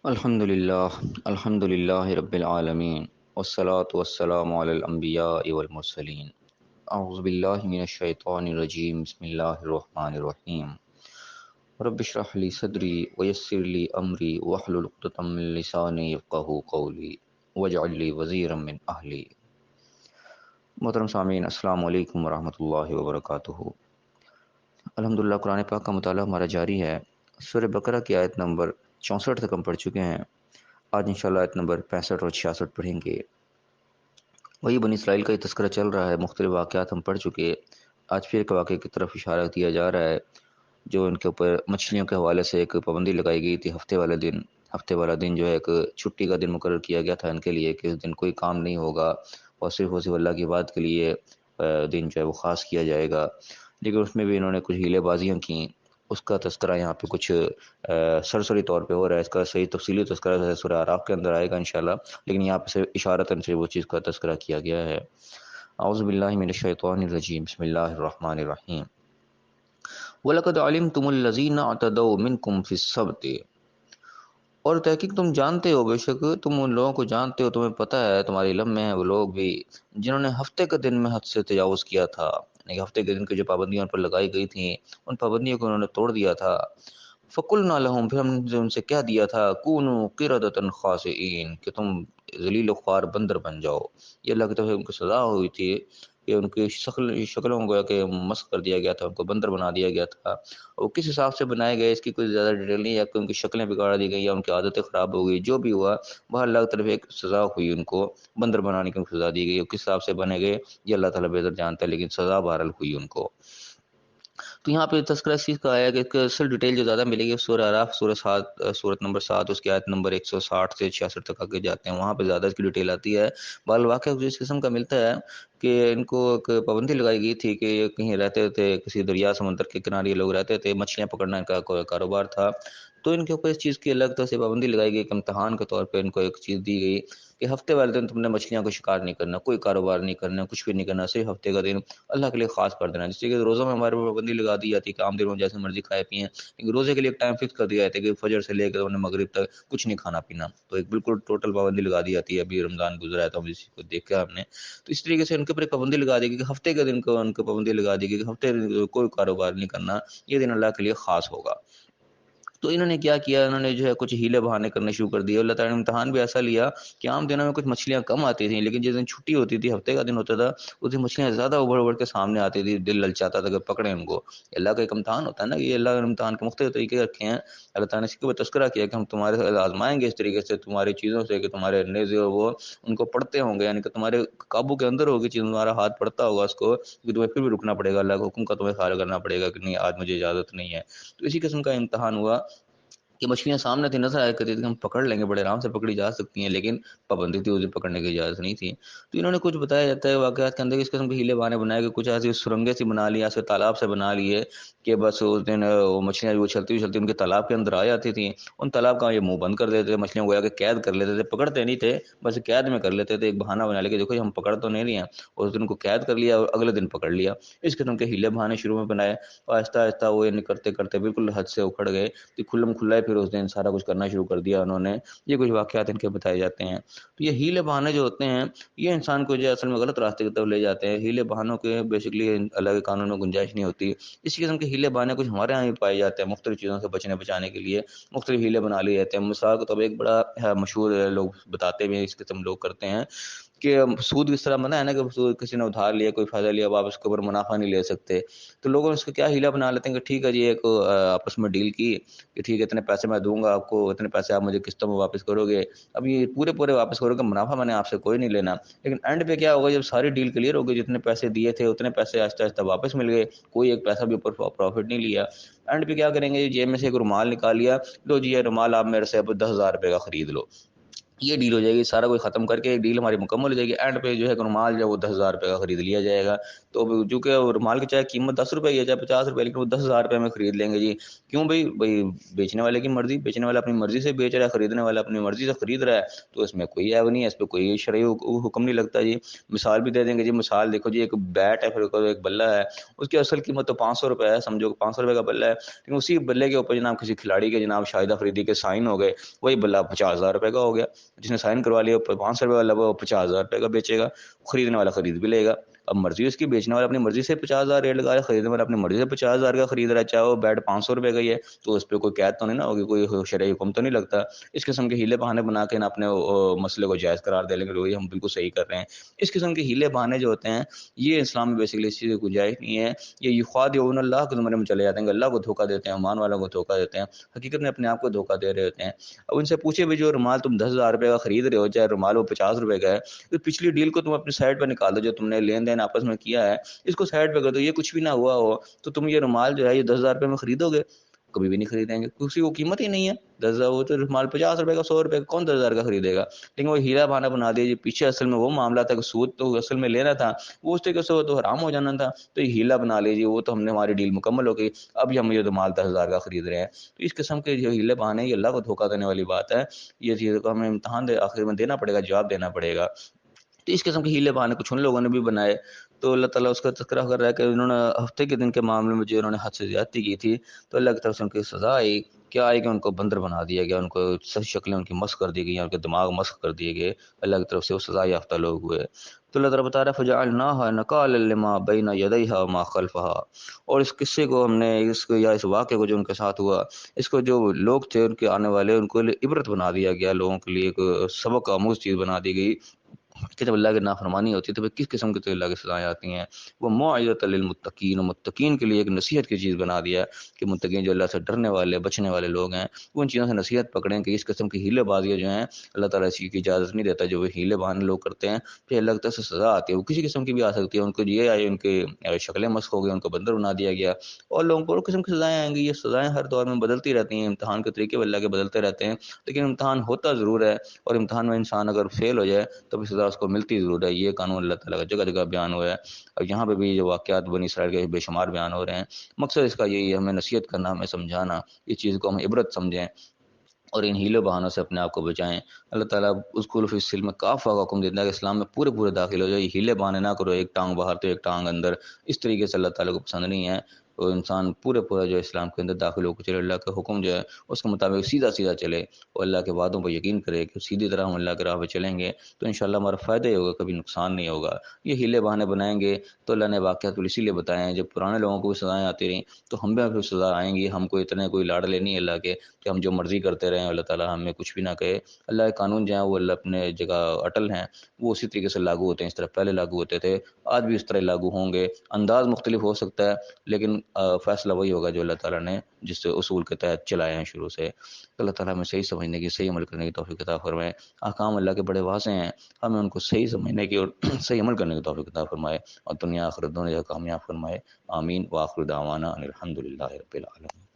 الحمد للہ رب العالمین والصلاة والسلام علی الانبیاء والمرسلین اعوذ باللہ من الشیطان الرجیم بسم اللہ الرحمن الرحیم رب اشرح لی صدری ویسر لی امری واحلل عقدۃ من لسانی یفقہوا قولی واجعل لی وزیرا من اہلی۔ محترم سامعین، السلام علیکم ورحمۃ اللہ وبرکاتہ۔ الحمدللہ قرآن پاک کا مطالعہ ہمارا جاری ہے۔ سورہ بقرہ کی آیت نمبر 64 تک ہم پڑھ چکے ہیں۔ آج انشاءاللہ آیت نمبر 65 اور 66 پڑھیں گے۔ وہی بنی اسرائیل کا یہ تذکرہ چل رہا ہے، مختلف واقعات ہم پڑھ چکے۔ آج پھر ایک واقعے کی طرف اشارہ کیا جا رہا ہے، جو ان کے اوپر مچھلیوں کے حوالے سے ایک پابندی لگائی گئی تھی۔ ہفتے والا دن جو ہے ایک چھٹی کا دن مقرر کیا گیا تھا ان کے لیے، کہ اس دن کوئی کام نہیں ہوگا اور صرف اللہ کی عبادت کے لیے دن جو ہے وہ خاص کیا جائے گا۔ لیکن اس میں بھی انہوں نے کچھ ہیلے بازیاں کیں، اس کا تذکرہ یہاں پہ کچھ سرسری طور پہ ہو رہا ہے۔ اس کا صحیح تفصیلی تذکرہ سورہ اعراف کے اندر آئے گا انشاءاللہ، لیکن یہاں پہ اشارتاً سے وہ چیز کا تذکرہ کیا گیا ہے۔ اعوذ باللہ من الشیطان الرجیم، بسم اللہ الرحمن الرحیم۔ وَلَقَدْ عَلِمْتُمُ الَّذِينَ اعْتَدَوْا مِنْكُمْ فِي السَّبْتِ، اور تحقیق تم جانتے ہو، بے شک تم ان لوگوں کو جانتے ہو، تمہیں پتہ ہے، تمہارے علم میں ہے وہ لوگ بھی جنہوں نے ہفتے کے دن میں حد سے تجاوز کیا تھا، یعنی ہفتے کے دن کی جو پابندیاں ان پر لگائی گئی تھیں ان پابندیوں کو انہوں نے توڑ دیا تھا۔ فَقُلْنَا لَهُمْ، پھر ہم نے ان سے کہہ دیا تھا، كُونُوا قِرَدَةً خَاسِئِينَ، کہ تم ذلیل و خوار بندر بن جاؤ۔ یہ اللہ کی طرف سے ان کو سزا ہوئی تھی کہ ان کی شکلوں کو کہ مسخ کر دیا گیا تھا، ان کو بندر بنا دیا گیا تھا۔ وہ کس حساب سے بنائے گئے اس کی کوئی زیادہ ڈیٹیل نہیں ہے، کہ ان کی شکلیں بگاڑ دی گئی یا ان کی عادتیں خراب ہو گئی، جو بھی ہوا وہ اللہ کی طرف ایک سزا ہوئی، ان کو بندر بنانے کی سزا دی گئی۔ وہ کس حساب سے بنے گئے یہ اللہ تعالیٰ بہتر جانتا ہے، لیکن سزا بہرحال ہوئی ان کو۔ تو یہاں پہ تذکرہ اس چیز کا آیا کہ اس کا اصل ڈیٹیل جو زیادہ ملے گی سورہ اعراف سورت نمبر 7، اس کی آیت نمبر 160 سے 66 تک آگے جاتے ہیں، وہاں پہ زیادہ اس کی ڈیٹیل آتی ہے۔ بال واقعہ اس قسم کا ملتا ہے کہ ان کو ایک پابندی لگائی گئی تھی کہ یہ کہیں رہتے تھے، کسی دریا سمندر کے کنارے لوگ رہتے تھے، مچھلیاں پکڑنا ان کا کاروبار تھا۔ تو ان کے اوپر اس چیز کی الگ طرح سے پابندی لگائی گئی، ایک امتحان کے طور پہ ان کو ایک چیز دی گئی کہ ہفتے والے دن تم نے مچھلیاں کو شکار نہیں کرنا، کوئی کاروبار نہیں کرنا، کچھ بھی نہیں کرنا، صرف ہفتے کا دن اللہ کے لیے خاص کر دینا۔ جس سے کہ روزوں میں ہمارے اوپر پابندی لگا دی جاتی ہے کہ عام دنوں میں جیسے مرضی کھائے پئیں، لیکن روزے کے لیے ایک ٹائم فکس کر دیا جاتا ہے کہ فجر سے لے کر مغرب تک کچھ نہیں کھانا پینا، تو ایک بالکل ٹوٹل پابندی لگا دی جاتی ہے۔ ابھی رمضان گزرا ہے تو ہم اسی کو دیکھا ہم نے، تو اس طریقے سے ان کے اوپر ایک پابندی لگا دی گئی کہ ہفتے کے دن کو ان کو پابندی لگا دی گئی کہ ہفتے کوئی کاروبار نہیں کرنا، یہ دن اللہ کے لیے خاص ہوگا۔ تو انہوں نے کیا کیا، انہوں نے جو ہے کچھ ہیلے بہانے کرنے شروع کر دیے۔ اللہ تعالیٰ نے امتحان بھی ایسا لیا کہ عام دنوں میں کچھ مچھلیاں کم آتی تھیں، لیکن جس دن چھٹی ہوتی تھی، ہفتے کا دن ہوتا تھا، اس دن مچھلیاں زیادہ ابھر کے سامنے آتی تھی، دل للچاتا تھا کہ پکڑیں ان کو۔ اللہ کا ایک امتحان ہوتا ہے نا، یہ اللہ نے امتحان کے مختلف طریقے رکھے ہیں۔ اللہ تعالیٰ نے اس کے اوپر تذکرہ کیا کہ ہم تمہارے ساتھ آزمائیں گے اس طریقے سے تمہاری چیزوں سے کہ تمہارے نیزے وہ ان کو پڑھتے ہوں گے، یعنی کہ تمہارے قابو کے اندر ہوگی چیز، تمہارا ہاتھ پڑتا ہوگا اس کو، کہ تمہیں پھر بھی رکنا پڑے گا، اللہ کے حکم کا تمہیں خیال کرنا پڑے گا کہ نہیں آج مجھے اجازت نہیں ہے۔ تو اسی قسم کا امتحان ہوا کہ مچھلیاں سامنے تھی، نظر آیا کرتی تھی، ہم پکڑ لیں گے، بڑے آرام سے پکڑی جا سکتی ہیں، لیکن پابندی تھی، اسے پکڑنے کی اجازت نہیں تھی۔ تو انہوں نے کچھ بتایا جاتا ہے واقعات کے اندر اس قسم کے ہیلے بہانے بنائے کہ کچھ ایسی سرنگیں سی بنا لی، ایسے تالاب سے بنا لیے کہ بس اس دن وہ مچھلیاں جو چلتی ان کے تالاب کے اندر آ جاتی تھیں، ان تالاب کا یہ منہ بند کر دیتے تھے، مچھلیوں کو کہ قید کر لیتے تھے، پکڑتے نہیں تھے، بس قید میں کر لیتے تھے، ایک بہانہ بنا لے کہ دیکھو ہم پکڑ تو نہیں لیے ہیں، اس دن کو قید کر لیا اور اگلے دن پکڑ لیا۔ اس قسم کے ہیلے بہانے شروع میں بنائے اور آہستہ آہستہ وہ کرتے کرتے بالکل حد سے اکھڑ گئے کہ کھلم کھلا ہے، پھر اس دن سارا کچھ کرنا شروع کر دیا انہوں نے۔ یہ کچھ واقعات ان کے بتائے جاتے ہیں۔ تو یہ ہیلے بہانے جو ہوتے ہیں یہ انسان کو جو اصل میں غلط راستے کی طرف لے جاتے ہیں۔ ہیلے بہانوں کے بیسکلی اللہ کے قانون میں گنجائش نہیں ہوتی۔ اسی قسم کے ہیلے بہانے کچھ ہمارے یہاں بھی پائے جاتے ہیں، مختلف چیزوں سے بچانے کے لیے مختلف ہیلے بنا لیے جاتے ہیں۔ مثال کے طور پر ایک بڑا مشہور لوگ بتاتے بھی ہیں، اس قسم لوگ کرتے ہیں کہ سود اس طرح منع ہے نا کہ سود کسی نے ادھار لیا، کوئی فائدہ لیا، اب آپ اس کے اوپر منافع نہیں لے سکتے، تو لوگوں نے اس کو کیا ہیلا بنا لیتے ہیں کہ ٹھیک ہے جی، ایک آپس میں ڈیل کی کہ ٹھیک ہے اتنے پیسے میں دوں گا آپ کو، اتنے پیسے آپ مجھے قسطوں میں واپس کرو گے، اب یہ پورے واپس کرو گے، منافع میں نے آپ سے کوئی نہیں لینا۔ لیکن اینڈ پہ کیا ہوگا، جب ساری ڈیل کلیئر ہو گئی، جتنے پیسے دیے تھے اتنے پیسے آہستہ آہستہ واپس مل گئے، کوئی ایک پیسہ بھی اوپر پروفٹ نہیں لیا۔ اینڈ پہ کیا کریں گے، جیب میں سے ایک رومال نکال لیا، لو جی یہ رومال آپ میرے سے اب 10,000 روپے کا خرید لو۔ یہ ڈیل ہو جائے گی، سارا کوئی ختم کر کے ایک ڈیل ہماری مکمل ہو جائے گی، اینڈ پہ جو ہے رومال جو ہے وہ 10,000 روپے کا خرید لیا جائے گا۔ تو چونکہ رومال کی چاہے قیمت 10 روپے کی ہے چاہے 50 روپے، لیکن وہ 10,000 روپے میں خرید لیں گے جی۔ کیوں بھائی بیچنے والے کی مرضی، بیچنے والا اپنی مرضی سے بیچ رہا ہے، خریدنے والا اپنی مرضی سے خرید رہا ہے، تو اس میں کوئی عیب نہیں ہے، اس پہ کوئی شرعی حکم نہیں لگتا جی۔ مثال بھی دے دیں گے جی، مثال دیکھو جی، ایک بیٹ ہے، پھر ایک بلہ ہے، اس کی اصل قیمت تو 500 روپے ہے، سمجھو 500 روپے کا بلہ ہے، لیکن اسی بلے کے اوپر جناب کسی کھلاڑی کے جناب شاہد افریدی کے سائن ہو گئے، وہی بلہ 50,000 روپے کا ہو گیا، جس نے سائن کروا لیا 500 روپے والا وہ 50,000 روپے کا بیچے گا، خریدنے والا خرید بھی لے گا۔ اب مرضی اس کی، بیچنے والا اپنی مرضی سے 50,000 ریٹ لگا رہا ہے، خریدنے والا اپنی مرضی سے 50,000 کا خرید رہا ہے، چاہے وہ بیٹ 500 روپے کا ہی ہے، تو اس پہ کوئی قید تو نہیں نہ ہوگی، کوئی شرعی حکم تو نہیں لگتا۔ اس قسم کے ہیلے بہانے بنا کے اپنے مسئلے کو جائز قرار دے لیں گے، وہی ہم بالکل صحیح کر رہے ہیں۔ اس قسم کے ہیلے بہانے جو ہوتے ہیں یہ اسلام میں بیسیکلی اس چیز کی گنجائش نہیں ہے۔ یہ یخادعون اللہ کے زمانے میں چلے جاتے ہیں کہ اللہ کو دھوکہ دیتے ہیں، ایمان والوں کو دھوکہ دیتے ہیں، حقیقت میں اپنے آپ کو دھوکہ دے رہے ہوتے ہیں۔ اب ان سے پوچھے بھی، جو رومال تم 10,000 روپے کا خرید رہے ہو، چاہے رومال وہ 50 روپے کا ہے، تو پچھلی ڈیل کو تم اپنی سائڈ پہ نکال دو، جو تم نے لین دین آپس میں کیا ہے اس کو سائڈ پہ کر دو، یہ کچھ بھی نہ ہوا ہو، تو تم یہ رومال جو ہے یہ 10,000 روپے میں خریدو گے؟ کبھی بھی نہیں خریدیں گے، کسی کو قیمت ہی نہیں ہے 10,000، وہ تو رومال 50 روپے کا 100 روپے کا کون 10,000 کا خریدے گا؟ لیکن وہ ہیرا بہانہ بنا دیا جی، پیچھے اصل میں وہ معاملہ تھا کہ سود تو اصل میں لینا تھا، وہ اس طریقے سے وہ تو حرام ہو جانا تھا، تو یہ ہیلا بنا لیجیے، وہ تو ہم نے ہماری ڈیل مکمل ہو گئی، اب ہم یہ رومال 10,000 کا خرید رہے ہیں۔ تو اس قسم کے جو ہیلے بہانے یہ اللہ کو دھوکہ دینے والی بات ہے، یہ چیز کو ہمیں امتحان آخر میں دینا پڑے گا، جواب دینا پڑے گا۔ تو اس قسم کے ہیلے بہانے کچھ ان لوگوں نے بھی بنائے، تو اللہ تعالیٰ اس کا تذکرہ کر رہا ہے کہ انہوں نے ہفتے کے دن کے معاملے میں جو انہوں نے حد سے زیادتی کی تھی، تو اللہ کی طرف سے ان کی سزا آئی، کیا آئی کہ ان کو بندر بنا دیا گیا، ان کو سب شکلیں ان کی مسخ کر دی گئی، ان کے دماغ مسخ کر دیے گئے، اللہ کی طرف سے وہ سزا یافتہ لوگ ہوئے۔ تو اللہ تعالیٰ بتا رہا ہے فجعلناها نکالا لما بین یدیها وما خلفها، اور اس قصے کو ہم نے یا اس واقعے کو جو ان کے ساتھ ہوا، اس کو جو لوگ تھے ان کے آنے والے، ان کو عبرت بنا دیا گیا، لوگوں کے لیے ایک سبق آموز چیز بنا دی گئی کہ جب اللہ کی نافرمانی ہوتی ہے تو کس قسم کی تو اللہ کی سزائیں آتی ہیں۔ وہ موعظۃ للمتقین، متقین کے لیے ایک نصیحت کی چیز بنا دیا کہ متقین جو اللہ سے ڈرنے والے بچنے والے لوگ ہیں وہ ان چیزوں سے نصیحت پکڑیں کہ اس قسم کی ہیلے بازیاں جو ہیں اللہ تعالیٰ اس کی اجازت نہیں دیتا، جو وہ ہیلے بہانے لوگ کرتے ہیں پھر اللہ کی طرف سے سزا آتی ہے، وہ کسی قسم کی بھی آ سکتی ہے۔ ان کو یہ آئے، ان کے شکلیں مسخ ہو گئی، ان کو بندر بنا دیا گیا، اور لوگوں کو اور قسم کی سزائیں آئیں گی۔ یہ سزائیں ہر دور میں بدلتی رہتی ہیں، امتحان کے طریقے اللہ کے بدلتے رہتے ہیں، لیکن امتحان ہوتا ضرور ہے، اور امتحان میں انسان اگر فیل ہو جائے تو بھی سزا اس کو ملتی ضرور ہے۔ یہ قانون اللہ تعالیٰ کا جگہ جگہ بیان ہوا ہے، اور یہاں پہ بھی جو واقعات بنی اسرائیل کے بے شمار بیان ہو رہے ہیں، مقصد اس کا یہی ہے، ہمیں نصیحت کرنا، ہمیں سمجھانا، اس چیز کو ہم عبرت سمجھیں اور ان ہیلے بہانوں سے اپنے آپ کو بچائیں۔ اللہ تعالیٰ ادخلوا فی السلم کافہ کا حکم دیتا ہے کہ اسلام میں پورے پورے داخل ہو جائے، یہ ہیلے بہانے نہ کرو، ایک ٹانگ باہر تو ایک ٹانگ اندر، اس طریقے سے اللہ تعالیٰ کو پسند نہیں ہے۔ وہ انسان پورے پورا جو اسلام کے اندر داخل ہو کے چلے، اللہ کا حکم جو ہے اس کے مطابق سیدھا سیدھا چلے، اور اللہ کے وعدوں پر یقین کرے کہ سیدھی طرح ہم اللہ کے راہ پہ چلیں گے تو انشاءاللہ ہمارا فائدہ ہی ہوگا، کبھی نقصان نہیں ہوگا۔ یہ ہیلے بہانے بنائیں گے تو اللہ نے واقعات اسی لیے بتائے ہیں، جب پرانے لوگوں کو بھی سزائیں آتی رہیں تو ہم بھی پھر سزا آئیں گی، ہم کو اتنے کوئی لاڑلے نہیں اللہ کے کہ ہم جو مرضی کرتے رہیں، اللہ تعالیٰ ہمیں کچھ بھی نہ کہے۔ اللہ کے قانون جو ہیں وہ اللہ اپنے جگہ اٹل ہیں، وہ اسی طریقے سے لاگو ہوتے ہیں، اس طرح پہلے لاگو ہوتے تھے، آج بھی اس طرح لاگو ہوں گے، انداز مختلف ہو سکتا ہے لیکن فیصلہ وہی ہوگا جو اللہ تعالیٰ نے جس اصول کے تحت چلائے ہیں شروع سے۔ اللہ تعالیٰ ہمیں صحیح سمجھنے کی، صحیح عمل کرنے کی توفیق عطا فرمائے۔ احکام اللہ کے بڑے واضح ہیں، ہمیں ان کو صحیح سمجھنے کی اور صحیح عمل کرنے کی توفیق عطا فرمائے، اور دنیا آخرت دونوں جگہ کامیاب فرمائے۔ آمین۔ وآخر دعوانا ان الحمد للہ رب العالمین۔